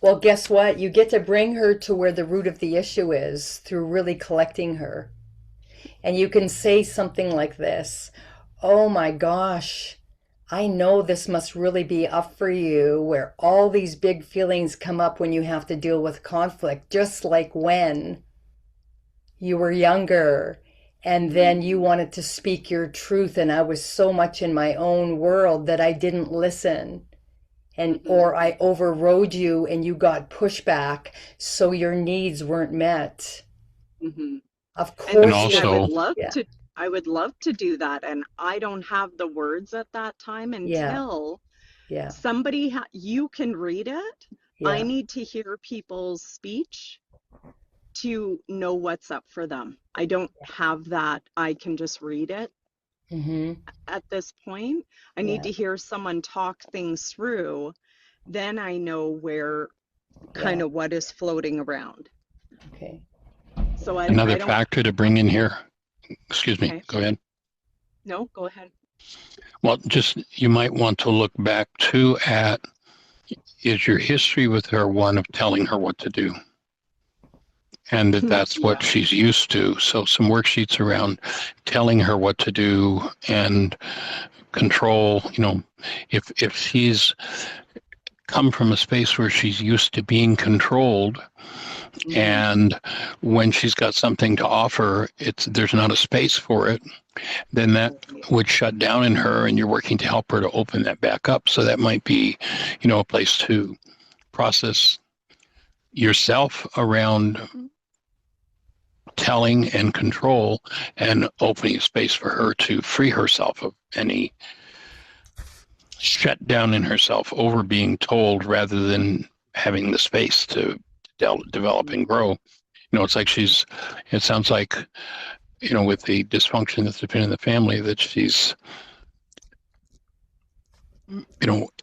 Well, guess what? You get to bring her to where the root of the issue is through really collecting her. And you can say something like this: oh my gosh, I know this must really be up for you, where all these big feelings come up when you have to deal with conflict, just like when you were younger and then you wanted to speak your truth, and I was so much in my own world that I didn't listen. And Mm-hmm. or I overrode you and you got pushback, so your needs weren't met. Mm-hmm. Of And And course see, you're also, yeah, I would love to do that. And I don't have the words at that time yeah, until yeah, you can read it. I yeah. need to hear people's speech to know what's up for them. I don't have that. I can just read it Mm-hmm. at this point. I need Yeah, to hear someone talk things through. Then I know where kind yeah. of what is floating around. Okay. So I another don't, factor to bring in here, excuse me, okay, go ahead. no, go ahead. Well, just you might want to look back too at, is your history with her one of telling her what to do? And that's what Yeah. she's used to. So some worksheets around telling her what to do and control, if she's come from a space where she's used to being controlled, Mm-hmm. and when she's got something to offer, there's not a space for it, then that would shut down in her, and you're working to help her to open that back up. So that might be, a place to process yourself around telling and control, and opening a space for her to free herself of any shut down in herself over being told, rather than having the space to develop and grow. It's like it sounds like, with the dysfunction that's been in the family, that she's,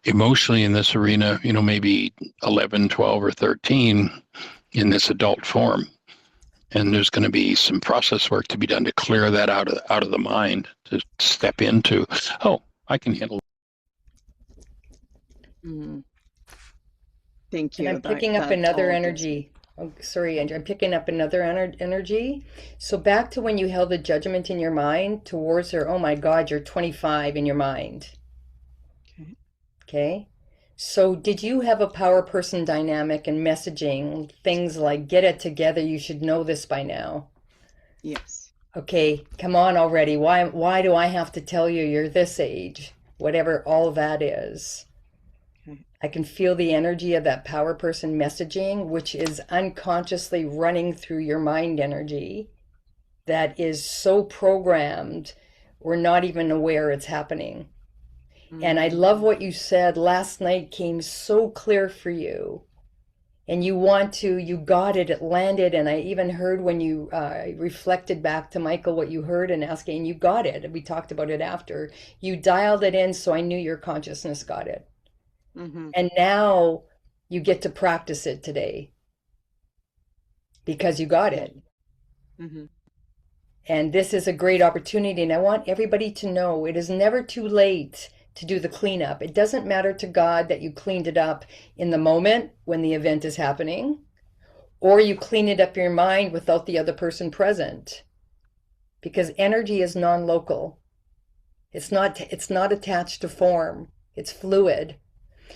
emotionally in this arena, maybe 11, 12, or 13 in this adult form. And there's going to be some process work to be done to clear that out of the mind, to step into, oh, I can handle. Thank And you. I'm picking up That another all gives me- energy. Oh, sorry, Andrew. I'm picking up another energy. So back to when you held a judgment in your mind towards her. Oh my God, you're 25 in your mind. Okay. Okay. So did you have a power person dynamic and messaging, things like get it together, you should know this by now? Yes. Okay, come on already. Why do I have to tell you you're this age? Whatever all that is. Okay. I can feel the energy of that power person messaging, which is unconsciously running through your mind energy that is so programmed, we're not even aware it's happening. And I love what you said last night, came so clear for you. And you got it, it landed. And I even heard when you reflected back to Michael what you heard and asking, and you got it. We talked about it after. You dialed it in, so I knew your consciousness got it. And now you get to practice it today because you got it. And this is a great opportunity. And I want everybody to know it is never too late to do the cleanup. It doesn't matter to God that you cleaned it up in the moment when the event is happening, or you clean it up in your mind without the other person present, because energy is non-local. It's not attached to form. It's fluid.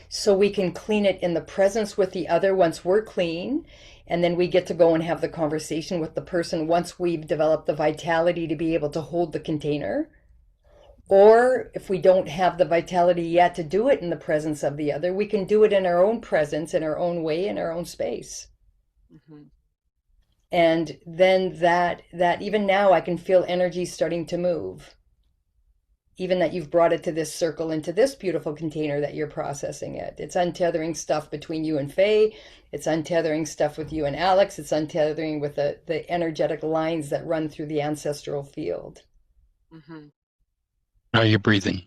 So we can clean it in the presence with the other once we're clean, and then we get to go and have the conversation with the person once we've developed the vitality to be able to hold the container. Or if we don't have the vitality yet to do it in the presence of the other, we can do it in our own presence, in our own way, in our own space. And then that even now I can feel energy starting to move. Even that you've brought it to this circle, into this beautiful container that you're processing it. It's untethering stuff between you and Faye. It's untethering stuff with you and Alex. It's untethering with the energetic lines that run through the ancestral field. How you're breathing.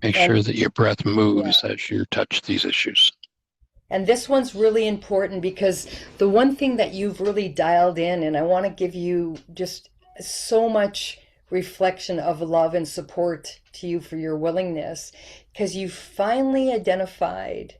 Make sure that your breath moves as you touch these issues. And this one's really important because the one thing that you've really dialed in, and I want to give you just so much reflection of love and support to you for your willingness, because you finally identified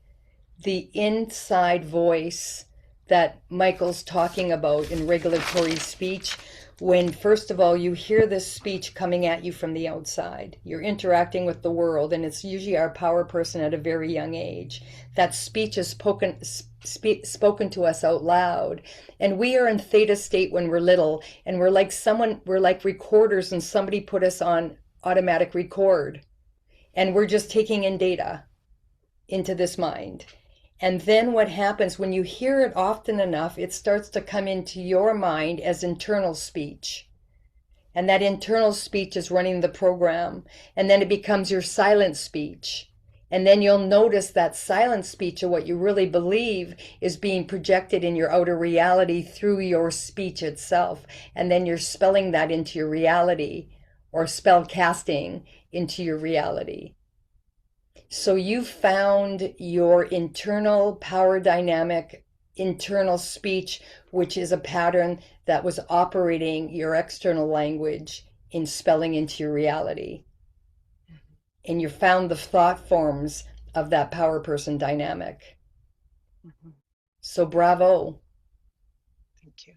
the inside voice that Michael's talking about in regulatory speech. When, first of all, you hear this speech coming at you from the outside, you're interacting with the world, and it's usually our power person at a very young age. That speech is spoken to us out loud. And we are in theta state when we're little, and we're like recorders, and somebody put us on automatic record. And we're just taking in data into this mind. And then what happens when you hear it often enough, it starts to come into your mind as internal speech. And that internal speech is running the program. And then it becomes your silent speech. And then you'll notice that silent speech, or what you really believe, is being projected in your outer reality through your speech itself. And then you're spelling that into your reality, or spell casting into your reality. So you found your internal power dynamic, internal speech, which is a pattern that was operating your external language in spelling into your reality. And you found the thought forms of that power person dynamic. So bravo. Thank you.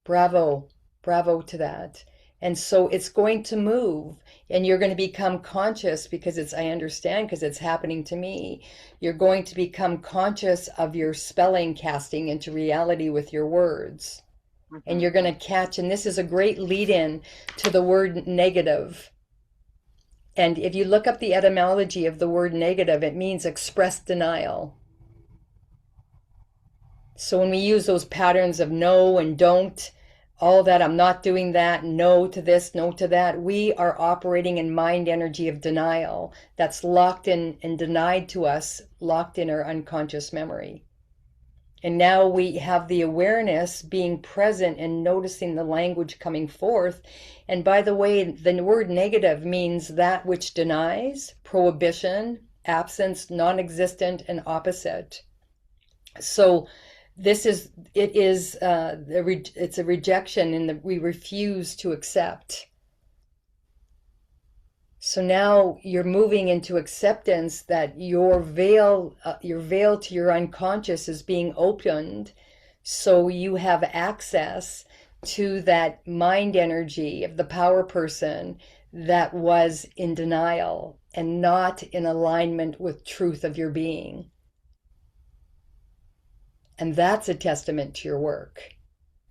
Bravo. Bravo to that. And so it's going to move, and you're going to become conscious, because I understand, because it's happening to me. You're going to become conscious of your spelling casting into reality with your words. And you're going to catch, and this is a great lead in to the word negative. And if you look up the etymology of the word negative, it means expressed denial. So when we use those patterns of no and don't, all that, I'm not doing that, no to this, no to that, we are operating in mind energy of denial that's locked in and denied to us, locked in our unconscious memory. And now we have the awareness being present and noticing the language coming forth. And by the way, the word negative means that which denies, prohibition, absence, non-existent, and opposite. So It's a rejection, and we refuse to accept. So now you're moving into acceptance that your veil to your unconscious is being opened, so you have access to that mind energy of the power person that was in denial and not in alignment with truth of your being. And that's a testament to your work,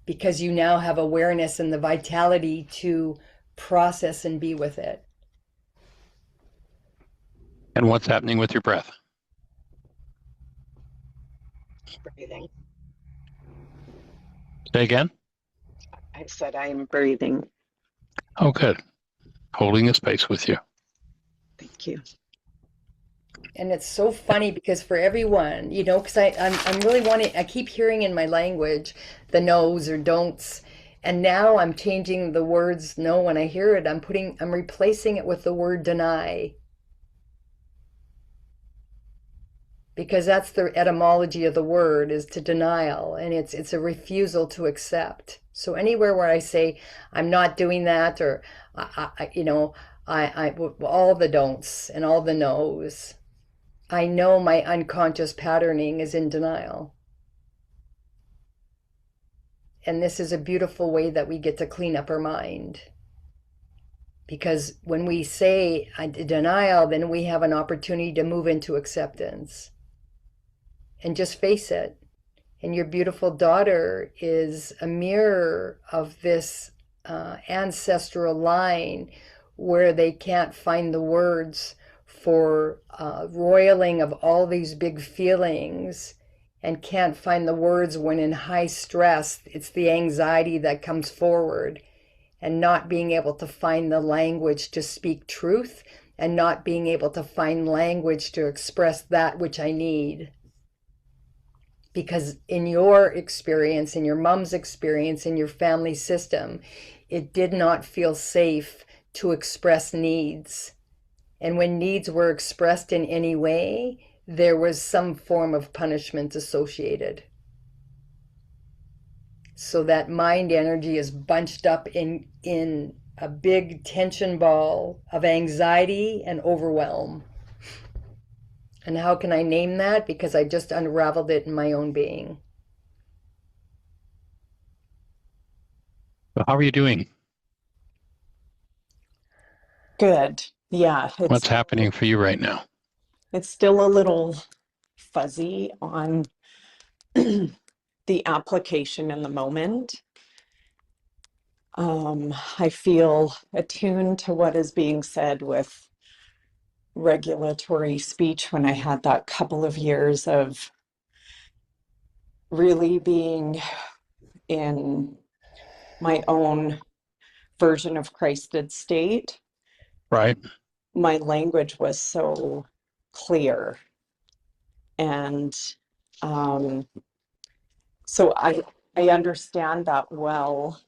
because you now have awareness and the vitality to process and be with it. And what's happening with your breath? Breathing. Say again? I said I'm breathing. Oh, good. Holding a space with you. Thank you. And it's so funny because for everyone, because I'm really wanting, I keep hearing in my language the no's or don'ts. And now I'm changing the words no when I hear it. I'm replacing it with the word deny. Because that's the etymology of the word, is to denial, and it's a refusal to accept. So anywhere where I say I'm not doing that, or all the don'ts and all the no's, I know my unconscious patterning is in denial. And this is a beautiful way that we get to clean up our mind. Because when we say denial, then we have an opportunity to move into acceptance. And just face it. And your beautiful daughter is a mirror of this ancestral line where they can't find the words for roiling of all these big feelings, and can't find the words when in high stress. It's the anxiety that comes forward, and not being able to find the language to speak truth, and not being able to find language to express that which I need. Because in your experience, in your mom's experience, in your family system, it did not feel safe to express needs. And when needs were expressed in any way, there was some form of punishment associated. So that mind energy is bunched up in a big tension ball of anxiety and overwhelm. And how can I name that? Because I just unraveled it in my own being. So how are you doing? Good. Yeah, What's happening for you right now? it's still a little fuzzy on the application in the moment. I feel attuned to what is being said with regulatory speech when I had that couple of years of really being in my own version of Christed state. Right. My language was so clear. And so I understand that well.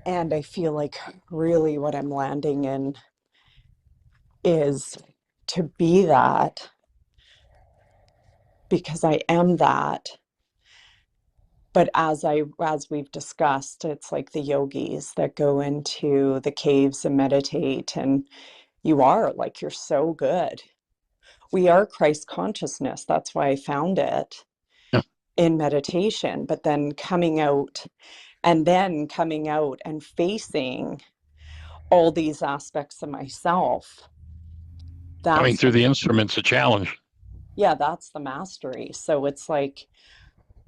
And I feel like really what I'm landing in is to be that, because I am that. But as we've discussed, it's like the yogis that go into the caves and meditate, and you're so good. We are Christ consciousness. That's why I found it Yeah. in meditation. But then coming out and facing all these aspects of myself, Coming that's through the instrument's a challenge. that's the mastery. So it's like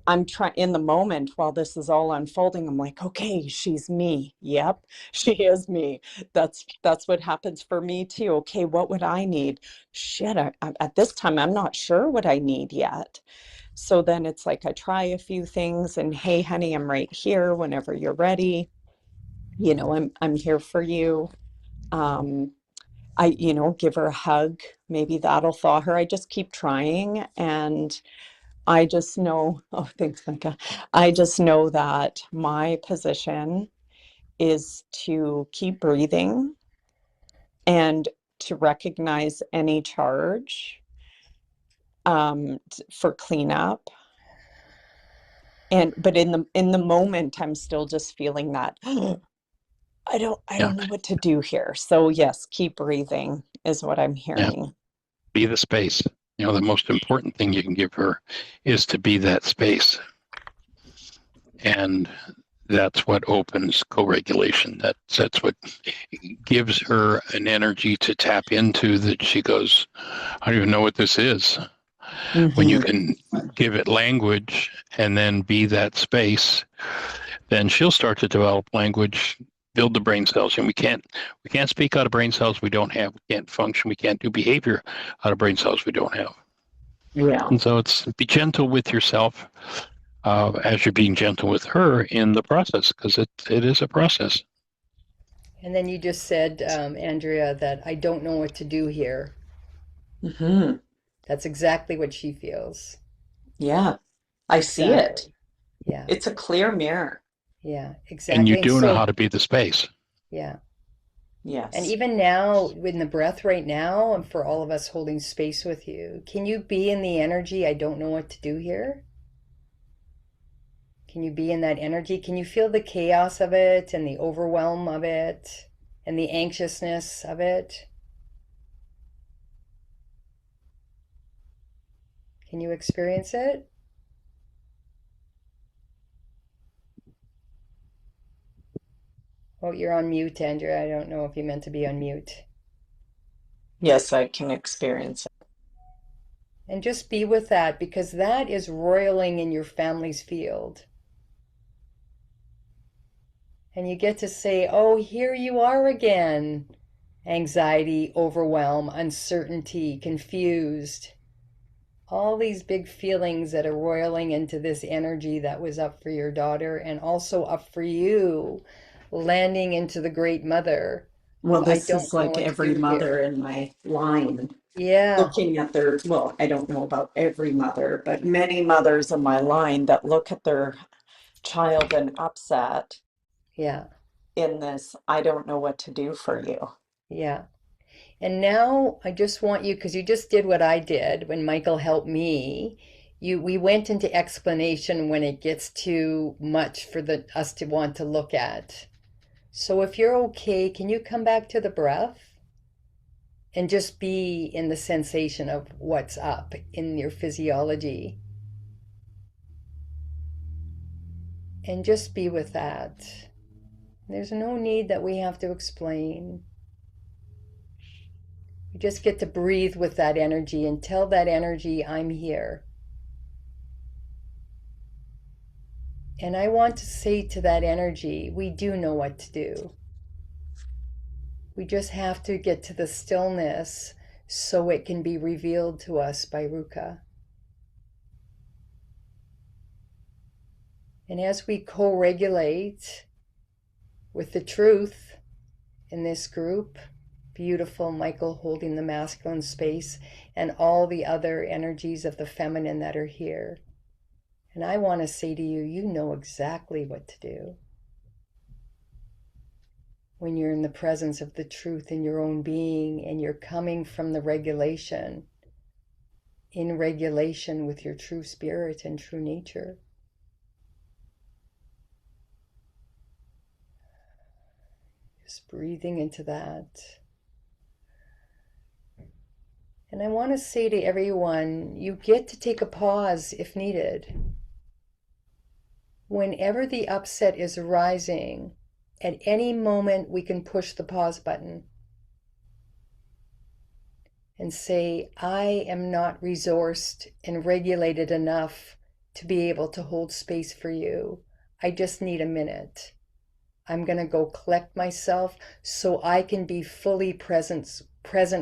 I'm trying in the moment while this is all unfolding, I'm like, okay, she's me. Yep, she is me. That's what happens for me too. Okay, what would I need? Shit, at this time I'm not sure what I need yet. So then it's like I try a few things, and hey honey, I'm right here whenever you're ready. I'm here for you. I give her a hug. Maybe that'll thaw her. I just keep trying, and I just know, oh, thanks, Micah. I just know that my position is to keep breathing and to recognize any charge for cleanup. But in the moment, I'm still just feeling that I don't know what to do here. So yes, keep breathing is what I'm hearing. Be the space. The most important thing you can give her is to be that space. And that's what opens co-regulation. That's what gives her an energy to tap into, that she goes, I don't even know what this is. When you can give it language and then be that space, then she'll start to develop language, build the brain cells. And we can't speak out of brain cells we don't have. We can't function. We can't do behavior out of brain cells we don't have. Yeah. And so it's be gentle with yourself as you're being gentle with her in the process, because it is a process. And then you just said, Andrea, that I don't know what to do here. That's exactly what she feels. Yeah, I see it. Yeah. It's a clear mirror. Yeah, exactly. And you do know how to be the space. Yeah. Yes. And even now, in the breath right now, and for all of us holding space with you, can you be in the energy, I don't know what to do here? Can you be in that energy? Can you feel the chaos of it and the overwhelm of it and the anxiousness of it? Can you experience it? Oh, you're on mute, Andrea. I don't know if you meant to be on mute. Yes, I can experience it. And just be with that, because that is roiling in your family's field. And you get to say, oh, here you are again. Anxiety, overwhelm, uncertainty, confused. All these big feelings that are roiling into this energy that was up for your daughter and also up for you, landing into the Great Mother. Well, this is like every mother in my line. Yeah. Looking at I don't know about every mother, but many mothers in my line that look at their child and upset. Yeah. In this, I don't know what to do for you. Yeah. And now I just want you, because you just did what I did when Michael helped me. We went into explanation when it gets too much for us to want to look at. So if you're okay, can you come back to the breath and just be in the sensation of what's up in your physiology? And just be with that. There's no need that we have to explain. We just get to breathe with that energy and tell that energy, I'm here. And I want to say to that energy, we do know what to do. We just have to get to the stillness so it can be revealed to us by Ruka. And as we co-regulate with the truth in this group, beautiful Michael holding the masculine space and all the other energies of the feminine that are here. And I want to say to you, you know exactly what to do. When you're in the presence of the truth in your own being and you're coming from the regulation, in regulation with your true spirit and true nature. Just breathing into that. And I want to say to everyone, you get to take a pause if needed. Whenever the upset is arising, at any moment we can push the pause button and say, I am not resourced and regulated enough to be able to hold space for you. I just need a minute. I'm going to go collect myself so I can be fully present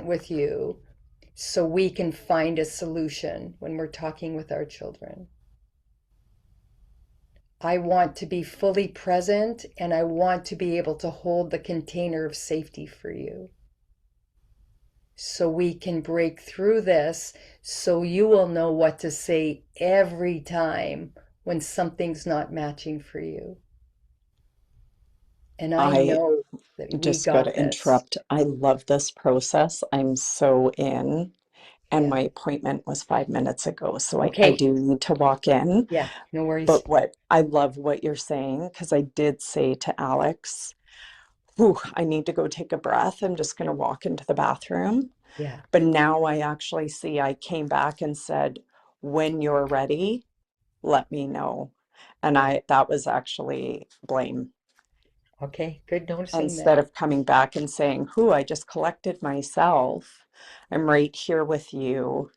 with you, so we can find a solution when we're talking with our children. I want to be fully present, and I want to be able to hold the container of safety for you, so we can break through this, so you will know what to say every time when something's not matching for you. And I know that we just got got to this. interrupt. I love this process. I'm so in. and Yeah. my appointment was 5 minutes ago. So I Okay. do need to walk in. Yeah, no worries. But what I love what you're saying, because I did say to Alex, "Whew, I need to go take a breath. I'm just going to walk into the bathroom." Yeah. But now I actually see I came back and said, "When you're ready, let me know." And that was actually blame. Okay, good noticing Instead that. of coming back and saying, "Who, I just collected myself. I'm right here with you.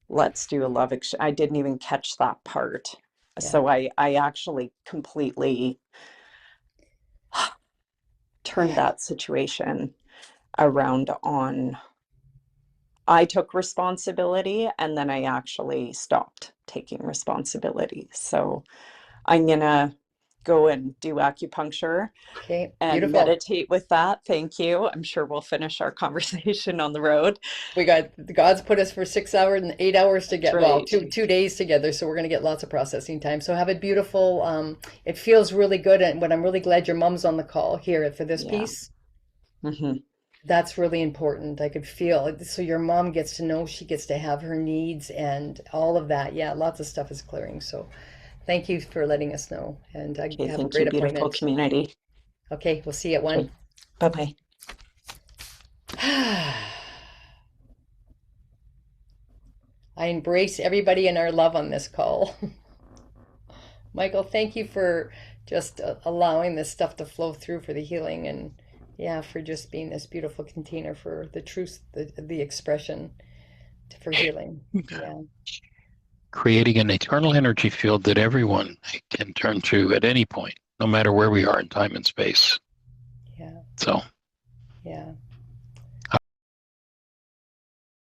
Let's do a love exchange." I didn't even catch that part. Yeah. So I actually completely turned that situation around on. I took responsibility and then I actually stopped taking responsibility. So I'm going to go and do acupuncture Okay, and beautiful. meditate with that. Thank you. I'm sure we'll finish our conversation on the road. We got God's put us for 6 hours and 8 hours to That's get well, right. two days together, so we're going to get lots of processing time. So have a beautiful. It feels really good, and what I'm really glad your mom's on the call here for this Yeah. piece. Mm-hmm. That's really important. I could feel it. So your mom gets to know, she gets to have her needs and all of that. Yeah, lots of stuff is clearing. So thank you for letting us know, and Okay, have a thank great you, beautiful appointment. community. Okay, we'll see you at 1. Okay. Bye-bye. I embrace everybody in our love on this call. Michael, thank you for just allowing this stuff to flow through for the healing, and yeah, for just being this beautiful container for the truth, the expression for healing. Yeah. Creating an eternal energy field that everyone can turn to at any point, no matter where we are in time and space. Yeah. So Yeah.